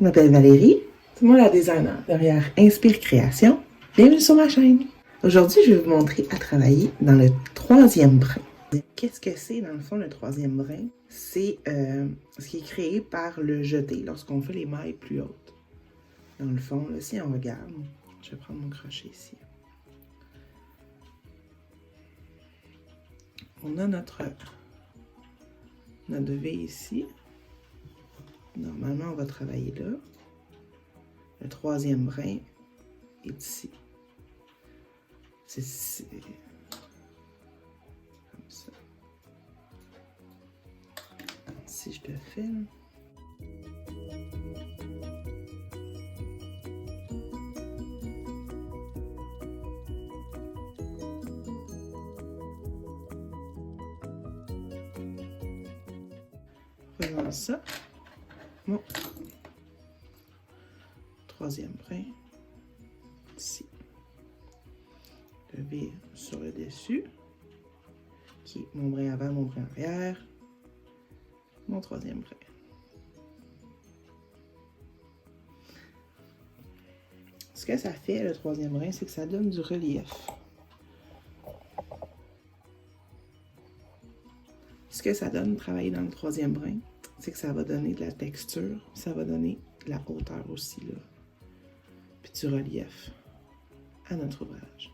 Je m'appelle Valérie, c'est moi la designer derrière Inspire Création. Bienvenue sur ma chaîne. Aujourd'hui, je vais vous montrer à travailler dans le troisième brin. Qu'est-ce que c'est dans le fond le troisième brin? C'est ce qui est créé par le jeté lorsqu'on fait les mailles plus hautes. Dans le fond, là, si on regarde, je vais prendre mon crochet ici. On a notre V ici. Normalement, on va travailler là. Le troisième brin est ici. C'est comme ça. Si je le filme. Faisons ça. Bon. Troisième brin. Ici. Le V sur le dessus. Qui est mon brin avant, mon brin arrière. Mon troisième brin. Ce que ça fait, le troisième brin, c'est que ça donne du relief. Ce que ça donne, travailler dans le troisième brin, c'est que ça va donner de la texture, ça va donner de la hauteur aussi, là. Puis du relief à notre ouvrage.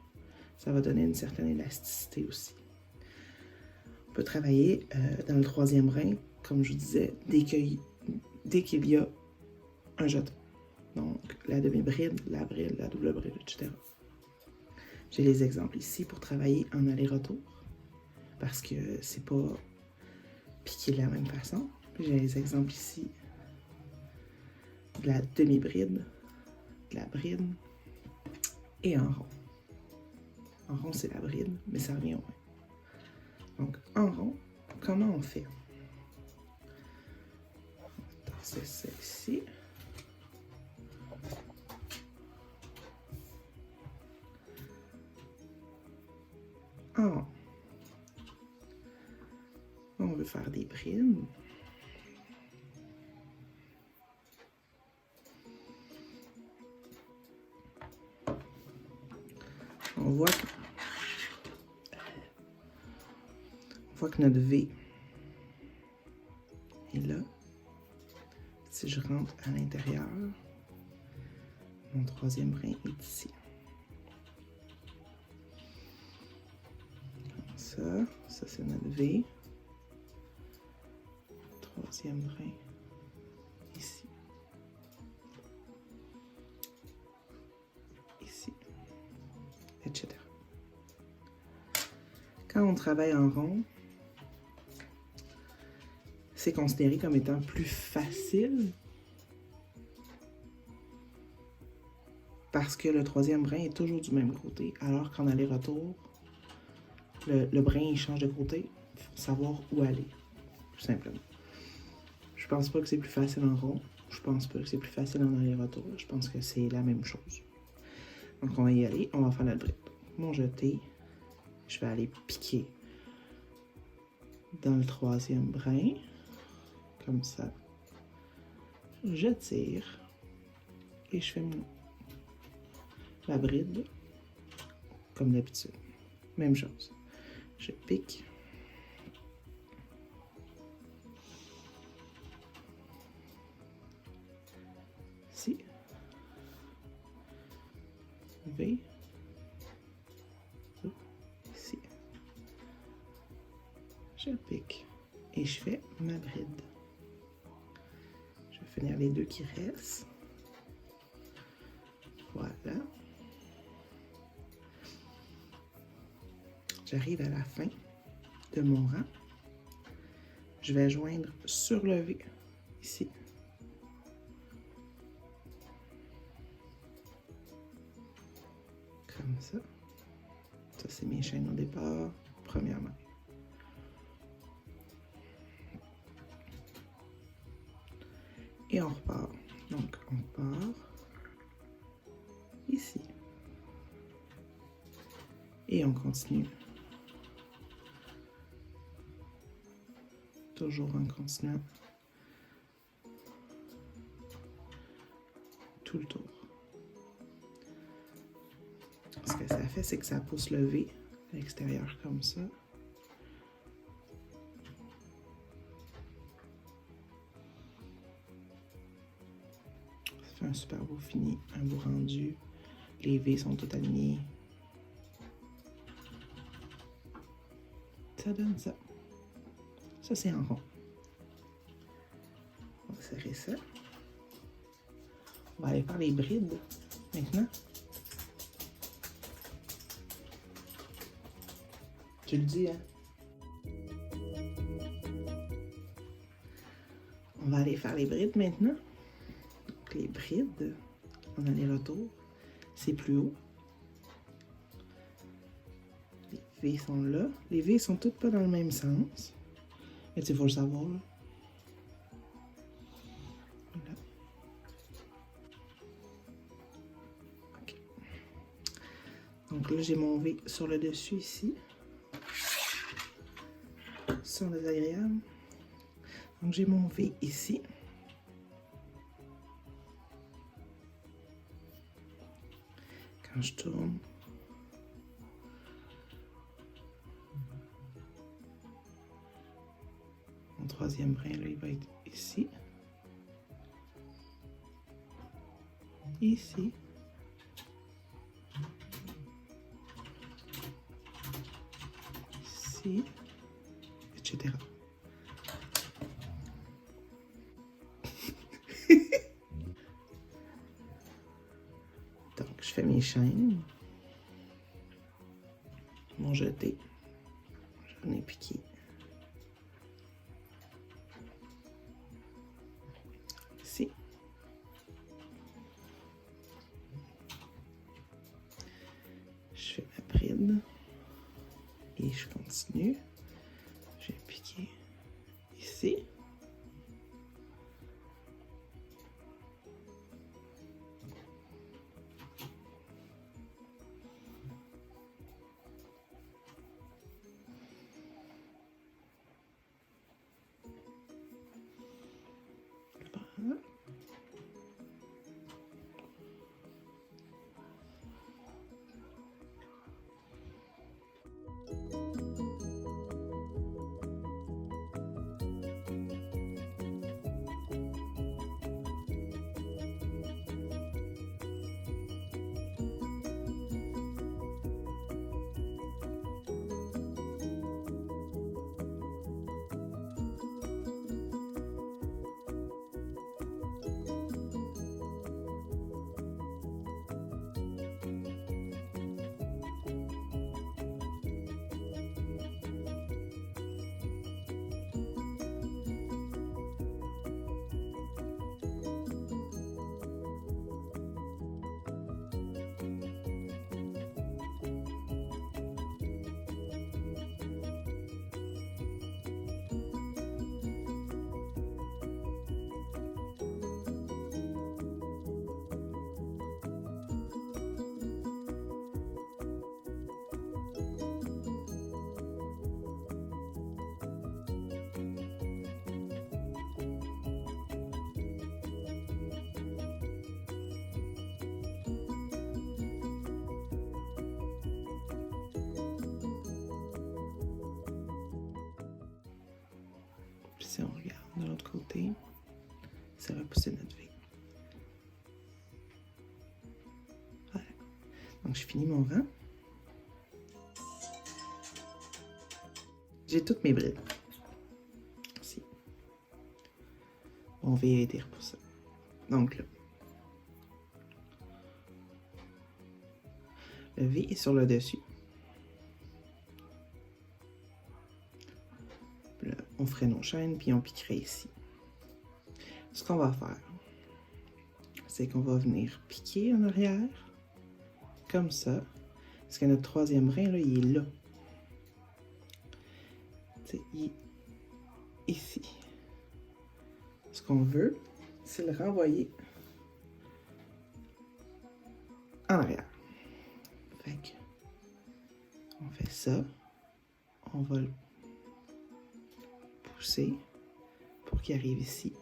Ça va donner une certaine élasticité aussi. On peut travailler dans le troisième brin, comme je vous disais, dès qu'il y a un jeton. Donc, la demi-bride, la bride, la double bride, etc. J'ai les exemples ici pour travailler en aller-retour, parce que c'est pas piqué de la même façon. J'ai les exemples ici de la demi-bride, de la bride et en rond. En rond, c'est la bride, mais ça revient au même. Donc, en rond, comment on fait? C'est ça ici. En rond. On veut faire des brides. On voit que notre V est là. Si je rentre à l'intérieur, mon troisième brin est ici. Comme ça, ça c'est notre V. Troisième brin ici. Ici. Etc. Quand on travaille en rond, c'est considéré comme étant plus facile parce que le troisième brin est toujours du même côté, alors qu'en aller-retour, le brin il change de côté. Il faut savoir où aller, tout simplement. Je pense pas que c'est plus facile en rond. Je pense pas que c'est plus facile en aller-retour. Je pense que c'est la même chose. Donc on va y aller, on va faire notre bride. Mon jeté, je vais aller piquer dans le troisième brin, comme ça. Je tire et je fais la bride comme d'habitude. Même chose. Je pique. Ici. V. Ici. Je pique. Et je fais ma bride. Je vais finir les deux qui restent. Voilà. J'arrive à la fin de mon rang. Je vais joindre sur le V, ici. Comme ça. Ça, c'est mes chaînes au départ, premièrement. Et on repart. Donc, on part ici. Et on continue. Toujours en continuant tout le tour. Ce que ça fait, c'est que ça pousse le V à l'extérieur comme ça. Ça fait un super beau fini, un beau rendu. Les V sont tout alignés. Ça donne ça. Ça, c'est en rond. On va serrer ça. On va aller faire les brides maintenant. Tu le dis, hein? On va aller faire les brides maintenant. Donc, les brides, en aller-retour, c'est plus haut. Les V sont là. Les V sont toutes pas dans le même sens. Mais tu sais, il faut le savoir, là. Voilà. OK. Donc là, j'ai mon V sur le dessus ici. Sur le désagréable. Donc j'ai mon V ici. Quand je tourne, mon troisième brin, là, il va être ici. Ici. Ici. Etc. Donc, je fais mes chaînes. Mon jeté. J'en ai piqué. Ici. Je fais ma bride. Et je continue. Je vais piquer ici. Voilà. Puis si on regarde de l'autre côté, ça va pousser notre V. Voilà. Donc, je finis mon rang. J'ai toutes mes brides. Ici. Mon V a été repoussé. Donc là. Le V est sur le dessus. Là, on ferait nos chaînes, puis on piquerait ici. Ce qu'on va faire, c'est qu'on va venir piquer en arrière, comme ça, parce que notre troisième brin, là, il est là. T'sais, il est ici. Ce qu'on veut, c'est le renvoyer en arrière. Fait que, on fait ça, on va le pousser pour qu'il arrive ici.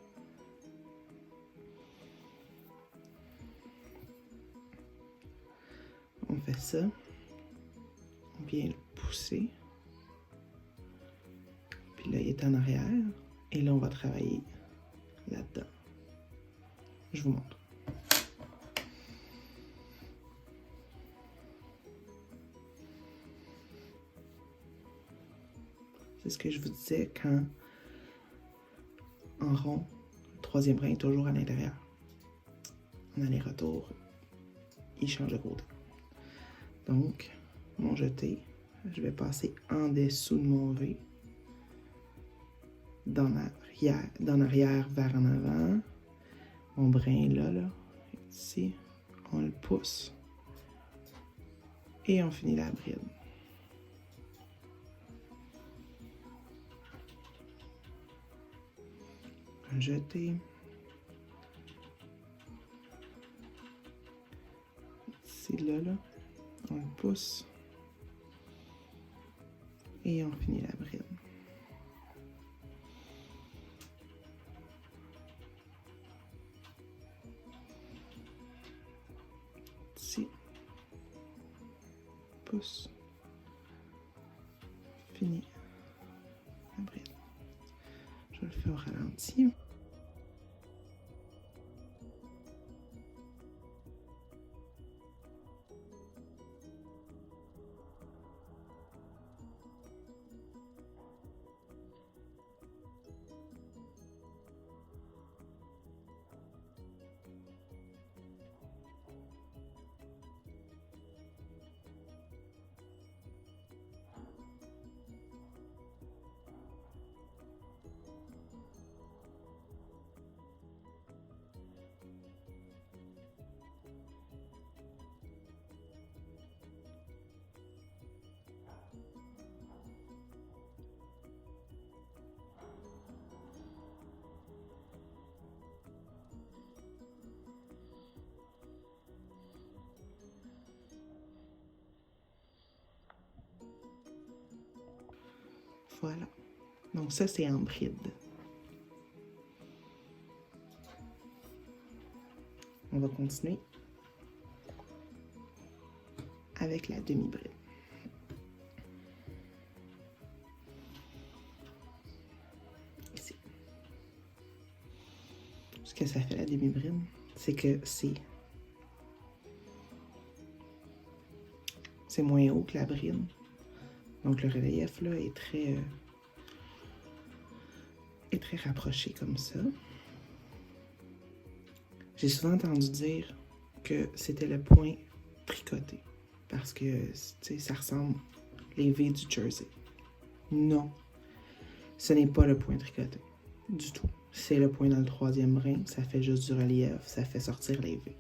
on fait ça. On vient le pousser. Puis là, il est en arrière. Et là, on va travailler là-dedans. Je vous montre. C'est ce que je vous disais quand, en rond, le troisième brin est toujours à l'intérieur. En aller-retour, il change de côté. Donc, mon jeté, je vais passer en dessous de mon V, dans l'arrière vers en avant. Mon brin là, ici, on le pousse. Et on finit la bride. Un jeté. Ici, là, on le pousse. Et on finit la bride. Ici. Pousse. Fini. La bride. Je le fais au ralenti. Voilà. Donc ça, c'est en bride. On va continuer avec la demi-bride. Ici. Ce que ça fait la demi-bride, c'est que c'est moins haut que la bride. Donc le relief là est très rapproché comme ça. J'ai souvent entendu dire que c'était le point tricoté parce que ça ressemble les V du jersey. Non, ce n'est pas le point tricoté du tout. C'est le point dans le troisième brin, ça fait juste du relief, ça fait sortir les V.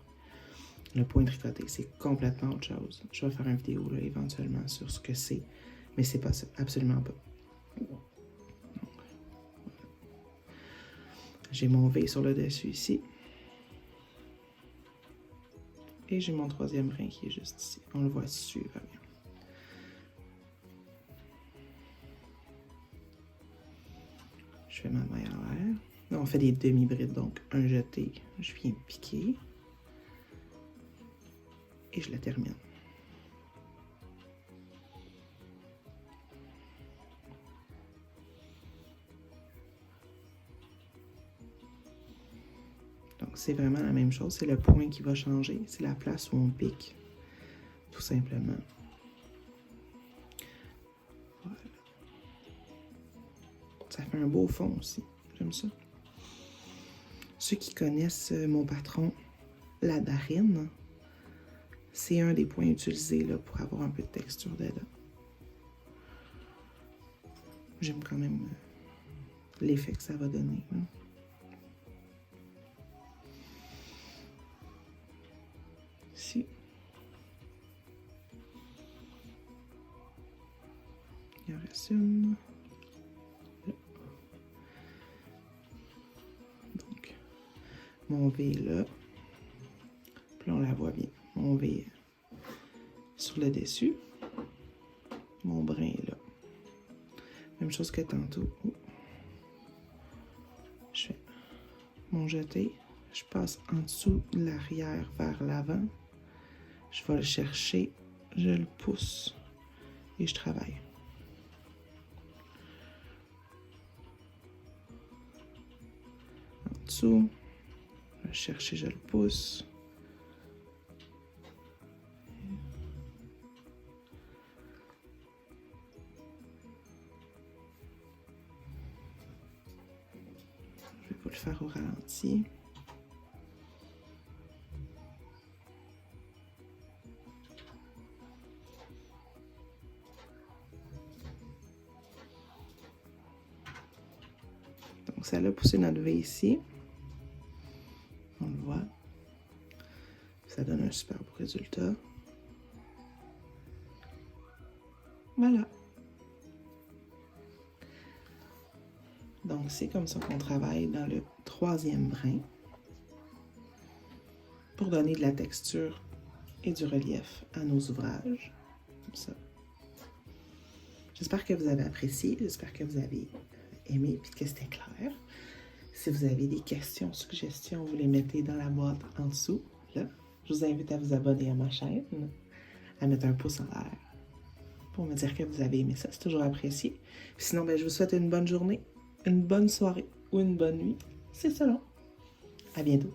Le point tricoté, c'est complètement autre chose. Je vais faire une vidéo là, éventuellement sur ce que c'est, mais c'est pas ça, absolument pas. J'ai mon V sur le dessus ici. Et j'ai mon troisième brin qui est juste ici. On le voit super bien. Je fais ma maille en l'air. Là, on fait des demi-brides, donc un jeté. Je viens piquer. Et je la termine. Donc, c'est vraiment la même chose. C'est le point qui va changer. C'est la place où on pique. Tout simplement. Voilà. Ça fait un beau fond aussi. J'aime ça. Ceux qui connaissent mon patron, la Darine, c'est un des points utilisés là, pour avoir un peu de texture dedans. J'aime quand même l'effet que ça va donner. Hein. Ici. Il en reste une. Là. Donc, mon V est là. Puis là, on la voit bien. Mon V est sur le dessus. Mon brin est là. Même chose que tantôt. Je fais mon jeté. Je passe en dessous de l'arrière vers l'avant. Je vais le chercher je le pousse et je travaille. En dessous, je vais chercher, je le pousse. Je vais vous le faire au ralenti. Donc, ça a poussé notre V ici. On le voit. Ça donne un super beau résultat. Voilà. Donc, c'est comme ça qu'on travaille dans le 3e brin pour donner de la texture et du relief à nos ouvrages. Comme ça. J'espère que vous avez apprécié, j'espère que vous avez aimé et que c'était clair. Si vous avez des questions, suggestions, vous les mettez dans la boîte en dessous. Là. Je vous invite à vous abonner à ma chaîne, à mettre un pouce en l'air pour me dire que vous avez aimé ça. C'est toujours apprécié. Sinon, je vous souhaite une bonne journée, une bonne soirée ou une bonne nuit. C'est selon. À bientôt.